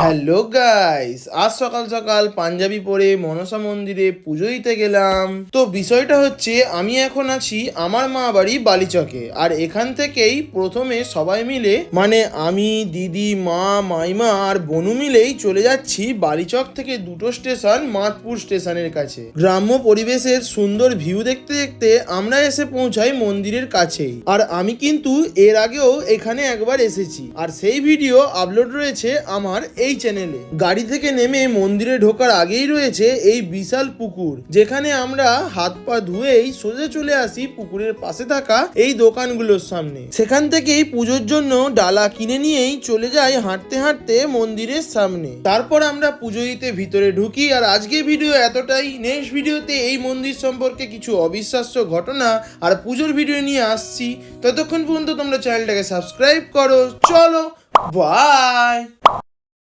Hello guys, আজ সকাল সকাল পাঞ্জাবি পরে মনসা মন্দিরে পুজো দিতে গেলাম। তো বিষয়টা হচ্ছে আমি এখন আছি আমার মা বাড়ি বালিচকে, আর এখান থেকেই প্রথমে সবাই মিলে মানে আমি, দিদি, মা, মাইমা আর বনু মিলেই চলে যাচ্ছি বালিচক থেকে 2টো স্টেশন মাতপুর স্টেশনের কাছে। গ্রাম্য পরিবেশের সুন্দর ভিউ দেখতে দেখতে আমরা এসে পৌঁছাই মন্দিরের কাছেই। আর আমি কিন্তু এর আগেও এখানে একবার এসেছি, আর সেই ভিডিও আপলোড রয়েছে আমার এই চ্যানেলে। গাড়ি থেকে নেমে মন্দিরে ঢোকার আগেই রয়েছে এই বিশাল পুকুর, যেখানে আমরা হাত পা ধুয়েই সোজা চলে আসি পুকুরের পাশে থাকা এই দোকানগুলোর সামনে। সেখান থেকেই পুজোর জন্য ডালা কিনে নিয়েই চলে যাই হাঁটতে হাঁটতে মন্দিরের সামনে। তারপর আমরা পুজো দিতে ভিতরে ঢুকি। আর আজকে ভিডিও এতটাই। নেক্সট ভিডিওতে এই মন্দির সম্পর্কে কিছু অবিশ্বাস্য ঘটনা আর পুজোর ভিডিও নিয়ে আসছি। ততক্ষণ পর্যন্ত তোমরা চ্যানেলটাকে সাবস্ক্রাইব করো। চলো, বাই।